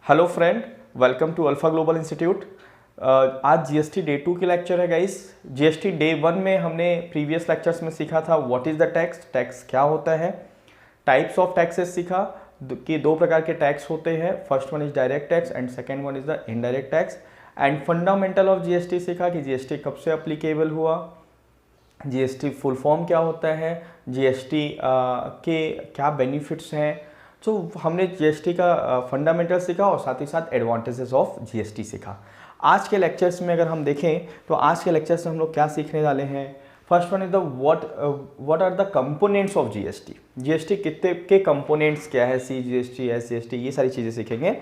Hello friend, welcome to alpha global institute. आज GST day 2 की lecture है guys. GST day 1 में हमने प्रीवियस लेक्चर्स में सीखा था what is the tax, tax क्या होता है, टाइप्स ऑफ टैक्सेस सीखा कि दो प्रकार के टैक्स होते हैं। First one is direct tax and second one is the indirect tax. And fundamental of GST सीखा कि जीएसटी कब से अप्लीकेबल हुआ, जीएसटी फुल फॉर्म क्या होता है, जीएसटी के क्या बेनिफिट्स हैं। तो हमने जीएसटी का फंडामेंटल सीखा और साथ ही साथ एडवांटेजेस ऑफ जीएसटी सीखा। आज के लेक्चर्स में अगर हम देखें तो आज के लेक्चर्स में हम लोग क्या सीखने वाले हैं। First one is the what are the components of GST. GST कितने के कंपोनेंट्स क्या है, सी जीएसटी, एस जीएसटी, ये सारी चीज़ें सीखेंगे।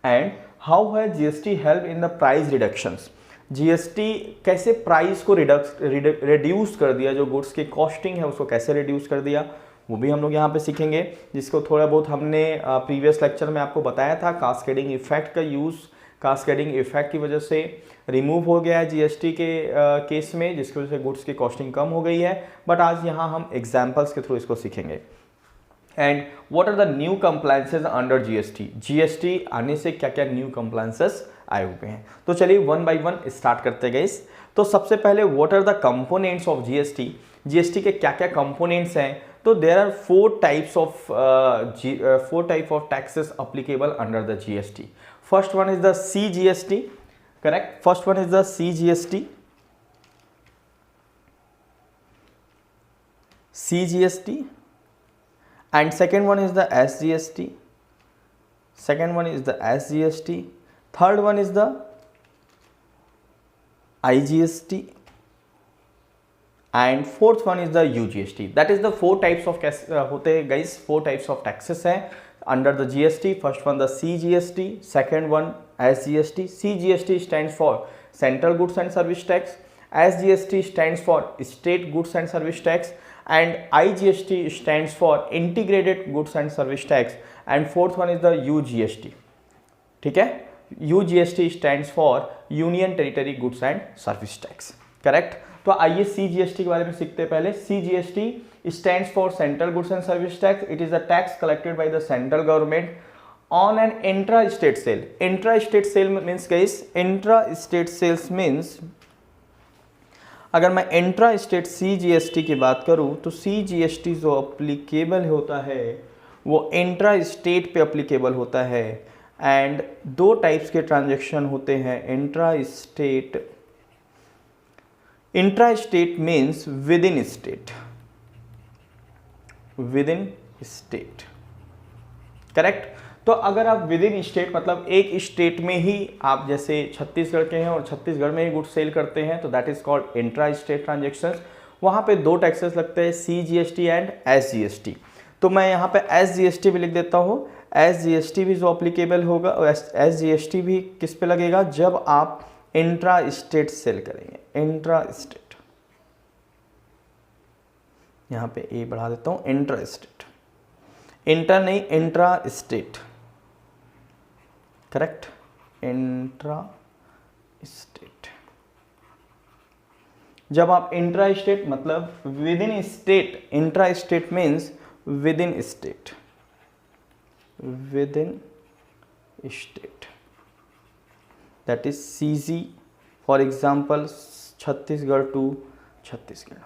एंड हाउ है GST help in the price reductions. GST कैसे प्राइस को रिड्यूस कर दिया, जो गुड्स की कॉस्टिंग है उसको कैसे रिड्यूस कर दिया, वो भी हम लोग यहाँ पे सीखेंगे। जिसको थोड़ा बहुत हमने प्रीवियस लेक्चर में आपको बताया था, कास्केडिंग इफेक्ट का यूज़। कास्केडिंग इफेक्ट की वजह से रिमूव हो गया है जीएसटी के केस में, जिसकी वजह से गुड्स की कॉस्टिंग कम हो गई है। बट आज यहाँ हम एग्जाम्पल्स के थ्रू इसको सीखेंगे। And what are the new compliances under GST. GST आने से क्या क्या न्यू कंप्लायंसेस आए हुए हैं, तो चलिए वन बाय वन स्टार्ट करते गए। तो सबसे पहले what are the components of GST. GST के क्या क्या कंपोनेंट्स हैं। तो there are four type of taxes applicable under the GST. First one is the CGST, correct. First one is the CGST, CGST, and second one is the SGST, second one is the SGST, third one is the IGST, and fourth one is the UGST. that is the four types of होते हैं guys, four types of taxes हैं under the GST. first one the CGST, second one SGST. CGST stands for Central Goods and Service Tax, SGST stands for State Goods and Service Tax, and IGST stands for Integrated Goods and Service Tax, and fourth one is the UGST. ठीक है, UGST stands for Union Territory Goods and Service Tax, correct. तो आइए CGST के बारे में सीखते हैं पहले। CGST stands for Central Goods and Service Tax. It is a tax collected by the central government on an intra-state sale. Intra-state sale means guys, intra-state sales means अगर मैं इंट्रा स्टेट सीजीएसटी की बात करूं तो CGST जो applicable होता है वो इंट्रा स्टेट पे अप्लीकेबल होता है। एंड दो टाइप्स के ट्रांजैक्शन होते हैं intra state. Intra state means within state, within state, correct. तो अगर आप विद इन स्टेट मतलब एक स्टेट में ही आप जैसे छत्तीसगढ़ के हैं और छत्तीसगढ़ में ही गुड्स सेल करते हैं तो that is called intra state transactions. वहाँ पे दो टैक्सेस लगते हैं, सीजीएसटी एंड एसजीएसटी। तो मैं यहाँ पे एसजीएसटी भी लिख देता हूँ। एसजीएसटी भी जो अप्लीकेबल होगा, एसजीएसटी भी किस पे लगेगा, जब आप इंट्रा स्टेट सेल करेंगे। इंट्रा स्टेट, यहाँ पे ए बढ़ा देता हूँ, इंट्रा स्टेट, इंटर नहीं intra state, correct, intra state. जब आप इंट्रा स्टेट मतलब within state, intra state means within state, within state, that is CG. For example Chhattisgarh to Chhattisgarh.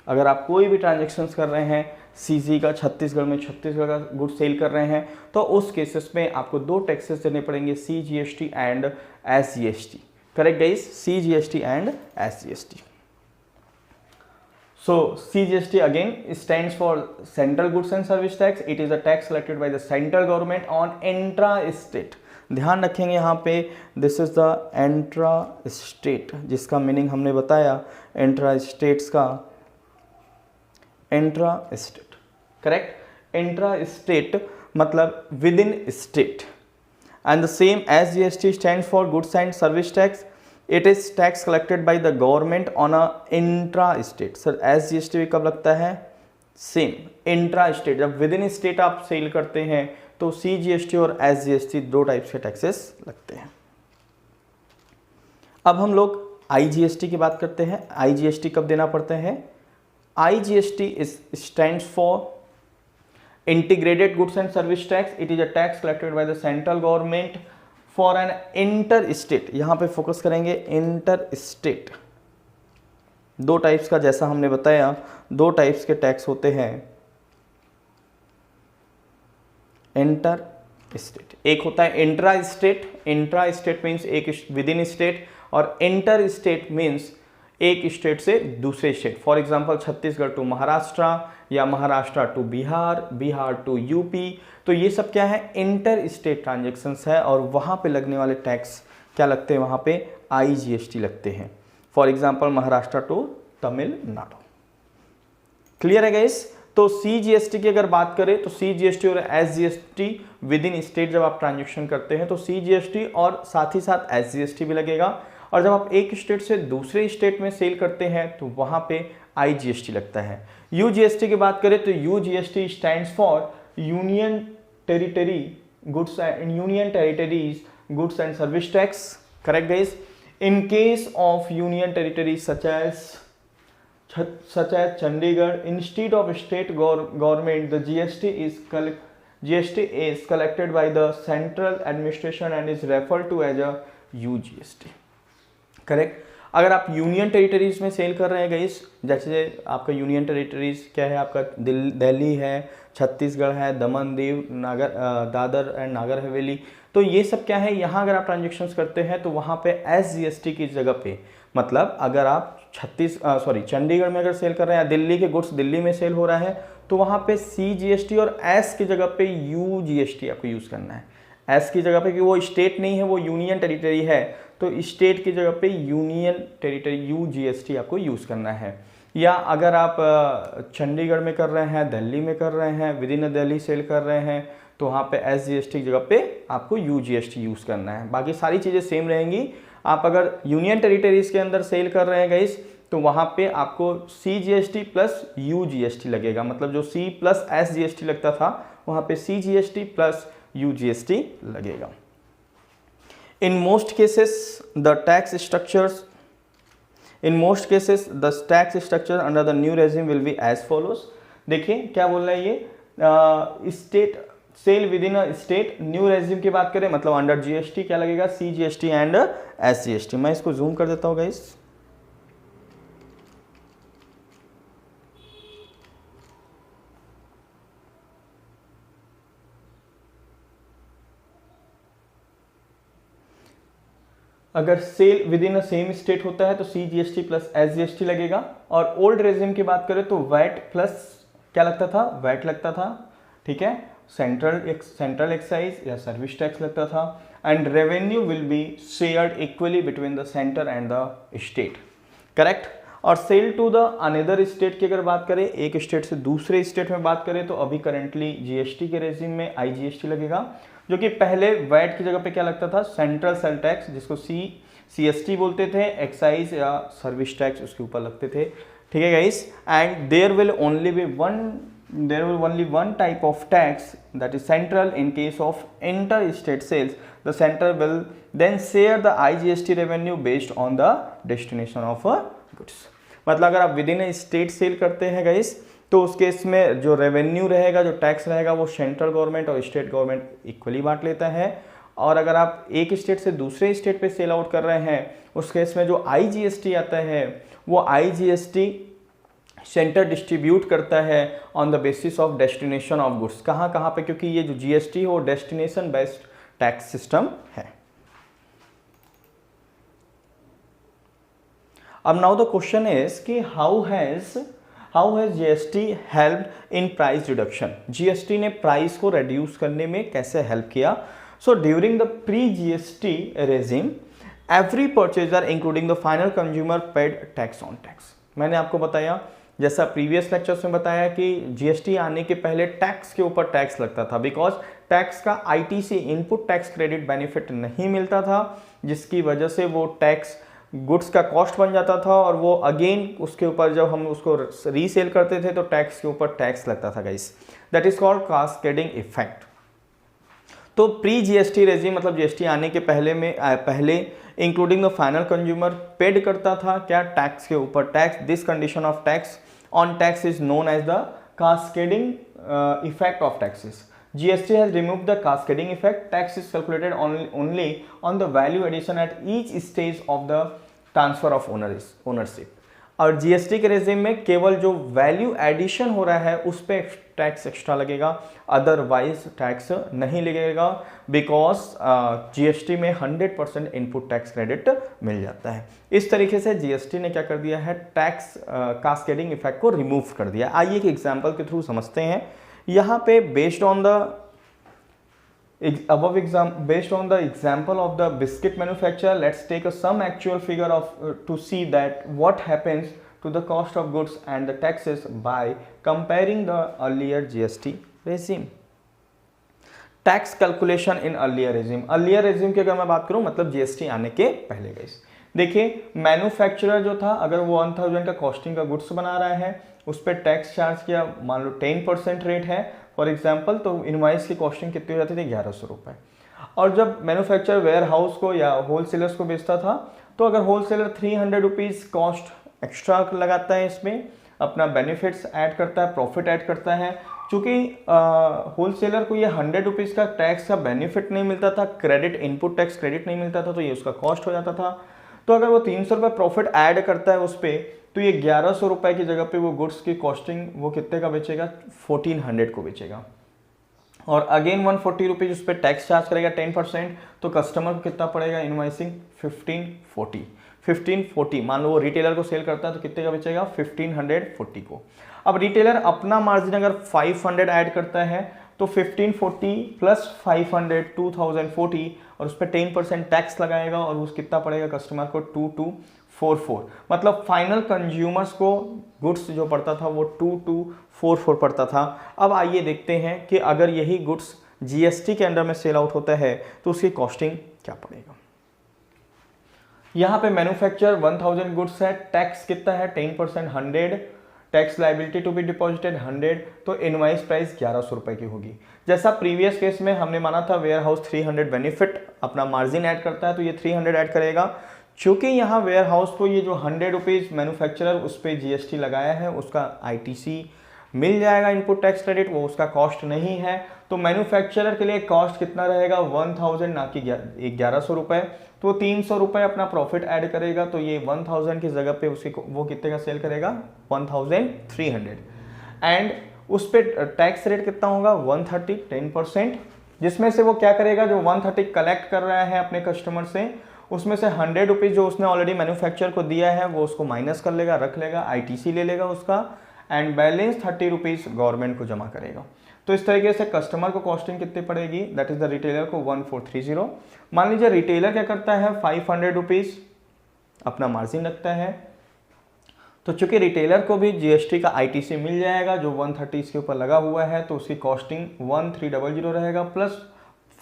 अगर आप कोई भी ट्रांजेक्शन्स कर रहे हैं सीजी का, छत्तीसगढ़ में छत्तीसगढ़ का गुड सेल कर रहे हैं, तो उस केसेस में आपको दो टैक्सेस देने पड़ेंगे, CGST and SGST, correct guys, CGST and SGST. So CGST again stands for central goods and service tax. It is a tax collected by the central government on intra state. ध्यान रखेंगे यहाँ पे, this is the intra state, जिसका meaning हमने बताया intra states का, intra state, correct. Intra state मतलब within state. And the same S GST stands for goods and service tax. It is tax collected by the government on a intra state. Sir S GST भी कब लगता है, same intra state. जब with in state आप cell करते हैं तो CGST और एसजीएसटी दो टाइप्स के टैक्सेस लगते हैं। अब हम लोग आईजीएसटी की बात करते हैं। आईजीएसटी कब देना पड़ता है। IGST stands for Integrated goods and service tax, it is a tax collected by the central government for an inter-state, यहाँ पे फोकस करेंगे इंटर-स्टेट। दो टाइप्स का, जैसा हमने बताया, दो टाइप्स के टैक्स होते हैं इंटर स्टेट। एक होता है intra state, intra state means एक विद इन स्टेट, और इंटर स्टेट मीन्स एक स्टेट से दूसरे state. For example Chhattisgarh to Maharashtra, या Maharashtra to Bihar, Bihar to UP. तो ये सब क्या है, इंटर स्टेट ट्रांजेक्शन्स है, और वहाँ पे लगने वाले टैक्स क्या लगते हैं, वहाँ पे IGST लगते हैं। For example Maharashtra to Tamil Nadu. Clear है गाइस? तो CGST की अगर बात करें तो CGST और SGST विद इन स्टेट जब आप ट्रांजेक्शन करते हैं तो CGST और साथ ही साथ SGST भी लगेगा, और जब आप एक स्टेट से दूसरे स्टेट में सेल करते हैं तो वहां पे IGST लगता है। UGST की बात करें तो UGST stands for union territory goods and union territories goods and service tax. Correct guys? In case of union territory such as Chandigarh, instead of state government, the GST is collected by the central administration and is referred to as a UGST. Correct? अगर आप union territories में cell कर रहे हैं guys, जैसे आपका union territories क्या है, आपका दिल्ली है, छत्तीसगढ़ है, दमन दीव, दादर एंड नागर हवेली, तो ये सब क्या है, यहाँ अगर आप ट्रांजेक्शन्स करते हैं तो वहाँ पे SGST की जगह पे, मतलब अगर आप चंडीगढ़ में अगर सेल कर रहे हैं, दिल्ली के गुड्स दिल्ली में सेल हो रहा है, तो वहाँ पे CGST और S की जगह पे UGST आपको यूज़ करना है। S की जगह पे, क्योंकि वो स्टेट नहीं है, वो यूनियन टेरिटरी है, तो स्टेट की जगह पे यूनियन टेरिटरी UGST आपको यूज़ करना है। या अगर आप चंडीगढ़ में कर रहे हैं, दिल्ली में कर रहे हैं, विद इन दिल्ली सेल कर रहे हैं, तो वहाँ पे SGST की जगह पे आपको UGST यूज़ करना है। बाकी सारी चीज़ें सेम रहेंगी। आप अगर यूनियन टेरिटरीज के अंदर सेल कर रहे हैं गाइस, तो वहाँ पे आपको CGST प्लस UGST लगेगा, मतलब जो C प्लस SGST लगता था वहाँ पे CGST प्लस UGST लगेगा। In most cases the tax structure under the new regime will be as follows। देखिए क्या बोल रहा है ये, state sale within a state, new regime की बात करें मतलब अंडर GST क्या लगेगा, CGST एंड SGST। मैं इसको जूम कर देता हूं गाइस। अगर sale within a same state होता है तो CGST प्लस SGST लगेगा, और ओल्ड रेजिम की बात करें तो वैट प्लस क्या लगता था, वैट लगता था, ठीक है, सेंट्रल एक्साइज या सर्विस टैक्स लगता था, and revenue will be shared equally between the centre and the state. Correct? और sale to the another state की अगर बात करें, एक स्टेट से दूसरे स्टेट में बात करें, तो अभी करेंटली GST के रेजिम में IGST लगेगा, जो कि पहले वैट की जगह पे क्या लगता था, सेंट्रल सेल टैक्स, जिसको CST बोलते थे, एक्साइज या सर्विस टैक्स उसके ऊपर लगते थे। ठीक है guys? And there will only one type of tax, that is central। in case of inter-state sales, the center will then share the IGST revenue based on the destination of goods। मतलब अगर आप with in state sale करते हैं guys, तो उस case में जो revenue रहेगा, जो टैक्स रहेगा, वो सेंट्रल गवर्नमेंट और स्टेट गवर्नमेंट इक्वली बांट लेता है। और अगर आप एक स्टेट से दूसरे स्टेट पे सेल आउट कर रहे हैं, उस केस में जो IGST आता है, वो IGST सेंटर डिस्ट्रीब्यूट करता है on the basis of destination of goods. कहाँ कहाँ पे, क्योंकि ये जो GST है वो डेस्टिनेशन बेस्ड टैक्स सिस्टम है। अब नाउ द क्वेश्चन इज कि how has GST helped in price reduction. GST ने प्राइस को रिड्यूस करने में कैसे हेल्प किया? So during the pre GST regime, every purchaser including the final consumer paid tax on tax. मैंने आपको बताया, जैसा प्रीवियस लेक्चर्स में बताया, कि GST आने के पहले टैक्स के ऊपर टैक्स लगता था, बिकॉज टैक्स का ITC input tax credit benefit नहीं मिलता था, जिसकी वजह से वो टैक्स गुड्स का कॉस्ट बन जाता था, और वो अगेन उसके ऊपर जब हम उसको रीसेल करते थे तो टैक्स के ऊपर टैक्स लगता था guys. That is called cascading effect. तो प्री GST रेजिम मतलब GST आने के पहले including the final consumer paid करता था क्या, टैक्स के ऊपर tax. This condition of tax on tax is known as the cascading effect of taxes. GST has removed the cascading effect. Tax is calculated only on the value addition at each stage of the transfer of ownership. और GST के regime में केवल जो value addition हो रहा है उस पर टैक्स एक्स्ट्रा लगेगा, अदरवाइज टैक्स नहीं लगेगा, बिकॉज जीएसटी में 100% इनपुट टैक्स क्रेडिट मिल जाता है। इस तरीके से जीएसटी ने क्या कर दिया है, टैक्स कास्केडिंग इफेक्ट को रिमूव कर दिया। आइए एक एग्जांपल के थ्रू समझते हैं। यहाँ पे based on the based on the example of the biscuit manufacturer, let's take some actual figure of to see that what happens to the cost of goods and the taxes by comparing the earlier GST regime. Tax calculation in earlier regime. Earlier regime की अगर मैं बात करूं मतलब GST आने के पहले guys, देखिए मैन्युफैक्चरर जो था अगर वो 1000 का कॉस्टिंग का गुड्स बना रहा है उस पर टैक्स चार्ज किया, मान लो 10% रेट है फॉर एग्जाम्पल, तो इनवाइस की कॉस्टिंग कितनी हो जाती थी, 1100 रुपये। और जब मैन्युफैक्चरर वेयर हाउस को या होलसेलर्स को बेचता था तो अगर होलसेलर 300 रुपीज़ कॉस्ट एक्स्ट्रा लगाता है, इसमें अपना बेनिफिट्स ऐड करता है, प्रॉफिट ऐड करता है, चूँकि होलसेलर को ये 100 रुपीज़ का टैक्स का बेनिफिट नहीं मिलता था, क्रेडिट इनपुट टैक्स क्रेडिट नहीं मिलता था, तो ये उसका कॉस्ट हो जाता था। तो अगर वो 300 रुपये प्रॉफिट ऐड करता है उस पर, तो ये 1100 रुपये की जगह पे वो गुड्स की कॉस्टिंग वो कितने का बेचेगा, 1400 को बेचेगा। और अगेन 140 रुपीज़ उस पर टैक्स चार्ज करेगा 10%, तो कस्टमर को कितना पड़ेगा इनवाइसिंग, 1540। मान लो वो रिटेलर को सेल करता है तो कितने का बेचेगा, 1540 को। अब रिटेलर अपना मार्जिन अगर 500 ऐड करता है तो 1540 प्लस 500 2040 और उस पर 10% टैक्स लगाएगा और उस कितना पड़ेगा कस्टमर को, 2244। मतलब फाइनल कंज्यूमर्स को गुड्स जो पड़ता था वो 2244 पड़ता था। अब आइए देखते हैं कि अगर यही गुड्स जीएसटी के अंडर में सेल आउट होता है तो उसकी कॉस्टिंग क्या पड़ेगा। यहाँ पे मैन्युफैक्चर 1000 गुड्स है, टैक्स कितना है 10% 100, tax liability to be deposited 100, तो इनवाइस प्राइस 1100 रुपए की होगी। जैसा प्रीवियस केस में हमने माना था वेयर हाउस 300 बेनिफिट अपना मार्जिन ऐड करता है तो ये 300 ऐड करेगा। चूंकि यहाँ वेयर हाउस को ये जो 100 रुपीज़ मैन्युफैक्चरर उस पर जीएसटी लगाया है उसका आईटीसी मिल जाएगा, इनपुट टैक्स क्रेडिट, वो उसका कॉस्ट नहीं है, तो मैन्युफैक्चरर के लिए कॉस्ट कितना रहेगा 1000 ना कि 1100 रुपये, तो 300 रुपये अपना प्रॉफिट ऐड करेगा, तो ये 1000 की जगह पे उसकी वो कितने का सेल करेगा 1300, एंड उस पर टैक्स रेट कितना होगा 130 10%, जिसमें से वो क्या करेगा जो 130 कलेक्ट कर रहा है अपने कस्टमर से उसमें से 100 रुपीज़ जो उसने ऑलरेडी मैन्युफैक्चर को दिया है वो उसको माइनस कर लेगा, रख लेगा, आईटीसी ले लेगा उसका, एंड बैलेंस 30 रुपीज़ गवर्नमेंट को जमा करेगा। तो इस तरीके से कस्टमर को कॉस्टिंग कितनी पड़ेगी, दैट इज द रिटेलर को 1430। मान लीजिए रिटेलर क्या करता है 500 रुपीज़ अपना मार्जिन रखता है, तो चूंकि रिटेलर को भी जीएसटी का आईटीसी मिल जाएगा जो 130 इसके ऊपर लगा हुआ है, तो उसकी कॉस्टिंग 1300 रहेगा, प्लस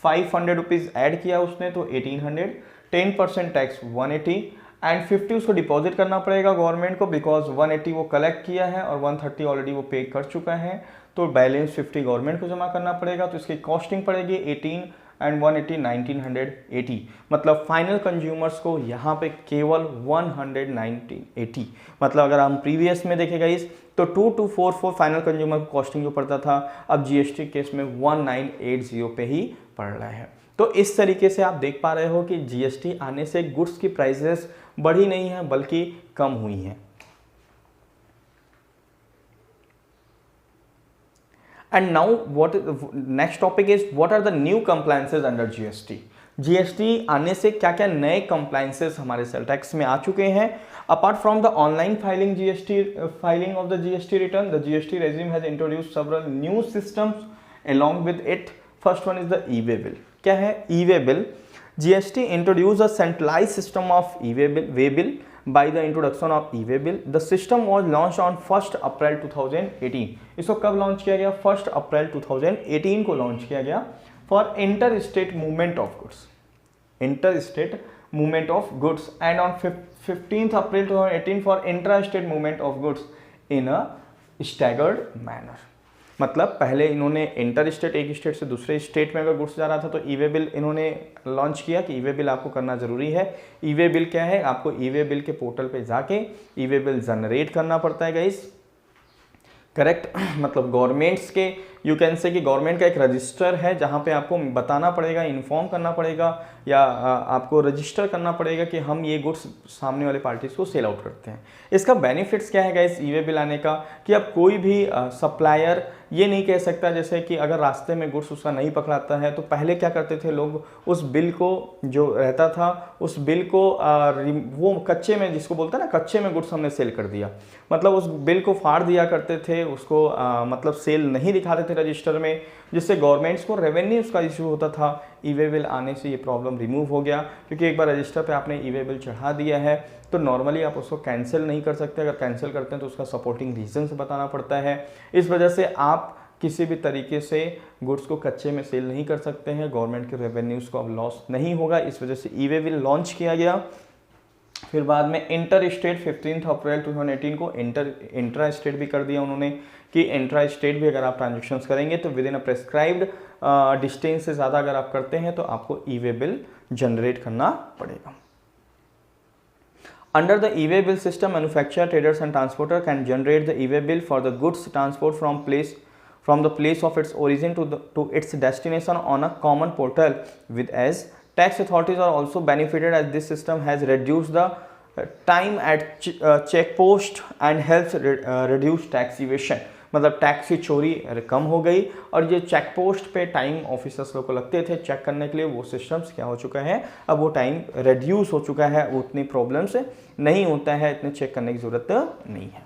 500 रुपीज़ ऐड किया उसने तो 1800, 10% टैक्स 180 एंड 50 उसको डिपॉजिट करना पड़ेगा गवर्नमेंट को, बिकॉज 180 वो कलेक्ट किया है और 130 ऑलरेडी वो पे कर चुका है, तो बैलेंस 50 गवर्नमेंट को जमा करना पड़ेगा, तो इसकी कॉस्टिंग पड़ेगी 18 एंड 180 1980। मतलब फाइनल कंज्यूमर्स को यहाँ पे केवल 180, मतलब अगर हम प्रीवियस में देखेगा इस तो 2244 फाइनल कंज्यूमर को कॉस्टिंग जो पड़ता था, अब जीएसटी केस में 1980 पे ही पड़ रहा है। तो इस तरीके से आप देख पा रहे हो कि जीएसटी आने से गुड्स की प्राइसेस बढ़ी नहीं है बल्कि कम हुई हैं। And now what next topic is what are the new compliances under GST? GST आने से क्या क्या नए compliances हमारे सेल टैक्स में आ चुके हैं। Apart from the online filing filing of the GST return, the GST regime has introduced several new systems along with it. First one is the e-way bill. क्या है e-way bill? GST introduced a centralized system of e-way bill by the introduction of e-way bill. The system was launched on 1st April 2018. इसको कब launch किया गया? 1st अप्रैल 2018 को launch किया गया for inter state movement of goods, inter state movement of goods, and on 15th April 2018 for intra state movement of goods in a staggered manner. मतलब पहले इन्होंने इंटर स्टेट एक स्टेट से दूसरे स्टेट में अगर गुड्स जा रहा था तो ई-वे बिल इन्होंने लॉन्च किया कि ई-वे बिल आपको करना ज़रूरी है। ई-वे बिल क्या है, आपको ई-वे बिल के पोर्टल पे जाके ई-वे बिल जनरेट करना पड़ता है गाइस। करेक्ट। मतलब गवर्नमेंट्स के, यू कैन से कि गवर्नमेंट का एक रजिस्टर है जहाँ पे आपको बताना पड़ेगा, इन्फॉर्म करना पड़ेगा या आपको रजिस्टर करना पड़ेगा कि हम ये गुड्स सामने वाले पार्टीज को सेल आउट करते हैं। इसका बेनिफिट्स क्या है गाइस ई वे बिल आने का, कि अब कोई भी सप्लायर ये नहीं कह सकता, जैसे कि अगर रास्ते में गुड्स उसका नहीं पकड़ाता है तो पहले क्या करते थे लोग, उस बिल को जो रहता था उस बिल को वो कच्चे में, जिसको बोलते हैं ना कच्चे में गुड्स हमने सेल कर दिया, मतलब उस बिल को फाड़ दिया करते थे, उसको मतलब सेल नहीं दिखाते थे रजिस्टर में, जिससे गवर्नमेंट्स को रेवेन्यूज का इशू होता था। ई वे बिल आने से ये प्रॉब्लम रिमूव हो गया, क्योंकि एक बार रजिस्टर पे आपने ई वे बिल चढ़ा दिया है तो नॉर्मली आप उसको कैंसिल नहीं कर सकते, अगर कैंसिल करते हैं तो उसका सपोर्टिंग रीजंस बताना पड़ता है। इस वजह से आप किसी भी तरीके से गुड्स को कच्चे में सेल नहीं कर सकते हैं, गवर्नमेंट के रेवेन्यूज को अब लॉस नहीं होगा, इस वजह से ई वे बिल लॉन्च किया गया। फिर बाद में इंटर स्टेट 15 अप्रैल 2018 को इंट्रा स्टेट भी कर दिया उन्होंने, कि इंट्रा स्टेट भी अगर आप ट्रांजेक्शंस करेंगे तो with in a prescribed distance से ज़्यादा अगर आप करते हैं तो आपको ई वे बिल जनरेट करना पड़ेगा। Under the e-way bill system, manufacturer, traders and transporter can generate the e-way bill for the goods transport from the place of its origin to its destination on a common portal with as tax authorities are also benefited as this system has reduced the time at check post and helps reduce tax evasion। मतलब tax की चोरी कम हो गई, और ये check post पे time officers लोग को लगते थे चेक करने के लिए, वो सिस्टम्स क्या हो चुका है, अब वो टाइम रिड्यूस हो चुका है, उतनी प्रॉब्लम्स नहीं होता है, इतने चेक करने की ज़रूरत नहीं है।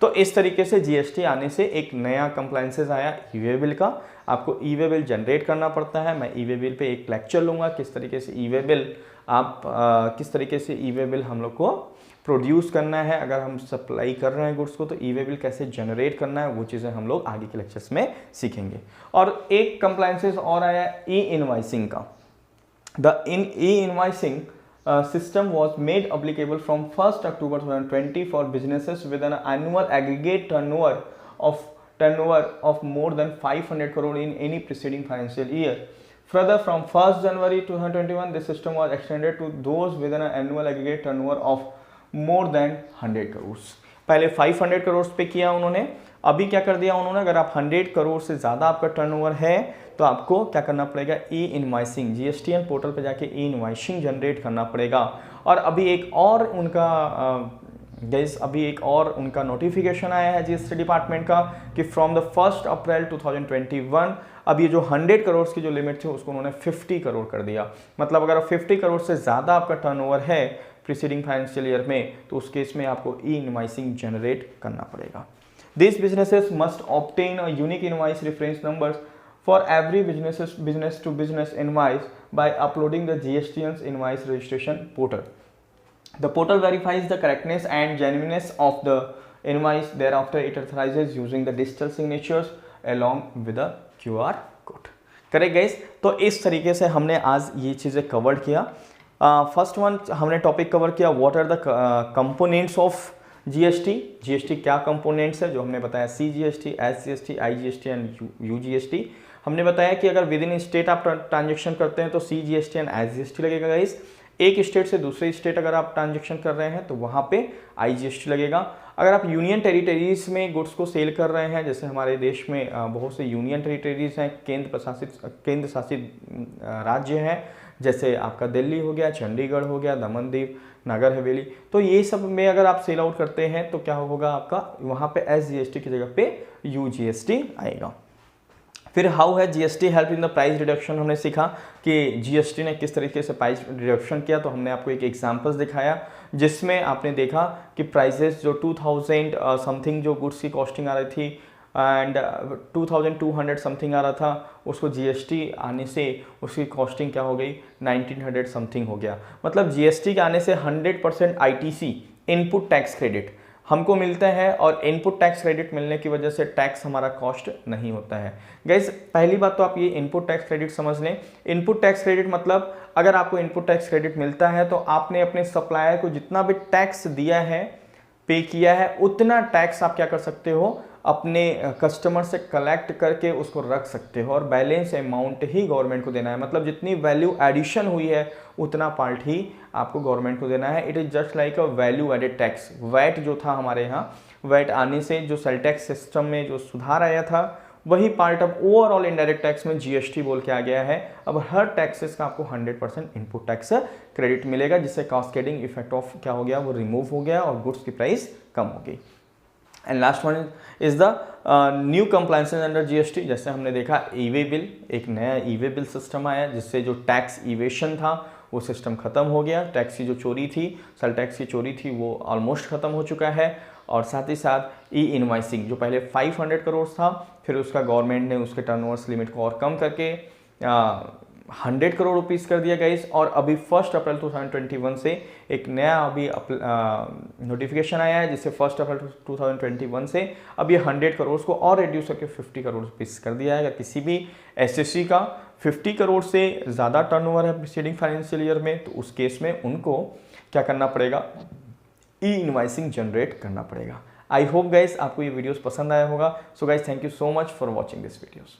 तो इस तरीके से जीएसटी आने से एक नया कंप्लायंसेस आया ई वे बिल का। आपको ई वे बिल जनरेट करना पड़ता है। मैं ई वे बिल पे एक लेक्चर लूँगा, किस तरीके से ई वे बिल किस तरीके से ई वे बिल हम लोग को प्रोड्यूस करना है, अगर हम सप्लाई कर रहे हैं गुड्स को तो ई वे बिल कैसे जनरेट करना है, वो चीज़ें हम लोग आगे के लेक्चर्स में सीखेंगे। और एक कंप्लायंसेस और आया ई इनवाइसिंग का। The E invoicing system was made applicable from 1st October 2020 for businesses with an annual aggregate turnover of more than 500 crore in any preceding financial year. Further, from 1st January 2021, this system was extended to those with an annual aggregate turnover of more than 100 crores. पहले 500 करोड़ पे किया उन्होंने, अभी क्या कर दिया उन्होंने, अगर आप 100 करोड़ से ज़्यादा आपका टर्नओवर है तो आपको क्या करना पड़ेगा, ई इनवाइसिंग, जीएसटीएन पोर्टल पे जाके ई इनवाइसिंग जनरेट करना पड़ेगा। और अभी एक और उनका नोटिफिकेशन आया है जीएसटी डिपार्टमेंट का कि फ्रॉम द 1 अप्रैल 2021 अब ये जो 100 करोड़ की जो लिमिट थी उसको उन्होंने 50 करोड़ कर दिया। मतलब अगर 50 करोड़ से ज़्यादा आपका टर्नओवर है प्रीसीडिंग फाइनेंशियल ईयर में तो उस केस में आपको ई इनवाइसिंग जनरेट करना पड़ेगा। These businesses must obtain a unique invoice reference numbers for every business to business invoice by uploading the GSTN's invoice registration portal. The portal verifies the correctness and genuineness of the invoice. Thereafter, it authorizes using the digital signatures along with the QR code. Correct guys, तो इस तरीके से हमने आज ये चीज़ें cover किया। First one हमने टॉपिक कवर किया, what are the components of GST. GST क्या कंपोनेंट्स है, जो हमने बताया C GST, S GST, I GST and U GST. हमने बताया कि अगर विद इन स्टेट आप ट्रांजेक्शन करते हैं तो C GST and S GST लगेगा गाइस। एक स्टेट से दूसरे स्टेट अगर आप ट्रांजेक्शन कर रहे हैं तो वहाँ पे आई जीएसटी लगेगा। अगर आप यूनियन टेरिटरीज में गुड्स को सेल कर रहे हैं, जैसे हमारे देश में बहुत से यूनियन टेरिटरीज हैं, केंद्र शासित राज्य हैं, जैसे आपका दिल्ली हो गया, चंडीगढ़ हो गया, दमन दीव, नगर हवेली, तो ये सब में अगर आप सेल आउट करते हैं तो क्या होगा, आपका वहाँ पे एस जीएसटी की जगह पे यू जीएसटी आएगा। फिर हाउ है GST help in the price reduction, हमने सीखा कि जीएसटी ने किस तरीके से प्राइस रिडक्शन किया। तो हमने आपको एक एग्जांपल्स दिखाया जिसमें आपने देखा कि प्राइसेस जो 2000 समथिंग जो गुड्स की कॉस्टिंग आ रही थी एंड 2200 समथिंग आ रहा था, उसको जीएसटी आने से उसकी कॉस्टिंग क्या हो गई, 1900 समथिंग हो गया। मतलब जीएसटी के आने से 100% आईटीसी इनपुट टैक्स क्रेडिट हमको मिलता है, और इनपुट टैक्स क्रेडिट मिलने की वजह से टैक्स हमारा कॉस्ट नहीं होता है। गाइस, पहली बात तो आप ये इनपुट टैक्स क्रेडिट समझ लें। इनपुट टैक्स क्रेडिट मतलब अगर आपको इनपुट टैक्स क्रेडिट मिलता है तो आपने अपने सप्लायर को जितना भी टैक्स दिया है, पे किया है, उतना टैक्स आप क्या कर सकते हो, अपने कस्टमर से कलेक्ट करके उसको रख सकते हो और बैलेंस अमाउंट ही गवर्नमेंट को देना है। मतलब जितनी वैल्यू एडिशन हुई है उतना पार्ट ही आपको गवर्नमेंट को देना है। It is just like a value added tax. VAT जो था हमारे यहाँ, वैट आने से जो सेल टैक्स सिस्टम में जो सुधार आया था, वही पार्ट अब ओवरऑल इनडायरेक्ट टैक्स में जीएसटी बोल के आ गया है। अब हर टैक्सेस का आपको 100% इनपुट टैक्स क्रेडिट मिलेगा, जिससे कास्केडिंग इफेक्ट ऑफ क्या हो गया, वो रिमूव हो गया और गुड्स की प्राइस कम हो गई। And last one is the new compliances under GST. जैसे हमने देखा ई वे बिल, एक नया ई वे बिल सिस्टम आया जिससे जो टैक्स इवेशन था वो सिस्टम खत्म हो गया। टैक्स की जो चोरी थी, सेल टैक्स की चोरी थी, वो ऑलमोस्ट खत्म हो चुका है। और साथ ही साथ ई इनवाइसिंग जो पहले 500 करोड़ था, फिर उसका गवर्नमेंट ने उसके टर्नओवर्स लिमिट को और कम करके 100 करोड़ रुपीस कर दिया गाइस। और अभी 1 अप्रैल 2021 से एक नया अभी नोटिफिकेशन आया है, जिससे 1 अप्रैल 2021 से अब ये 100 करोड़ को और रिड्यूस करके 50 करोड़ रुपीस कर दिया है। अगर किसी भी एसएससी का 50 करोड़ से ज़्यादा टर्नओवर है प्रीसीडिंग फाइनेंशियल ईयर में, तो उस केस में उनको क्या करना पड़ेगा, ई इनवाइसिंग जनरेट करना पड़ेगा। आई होप गाइस आपको ये वीडियोस पसंद आया होगा। So guys thank you so much for watching this videos.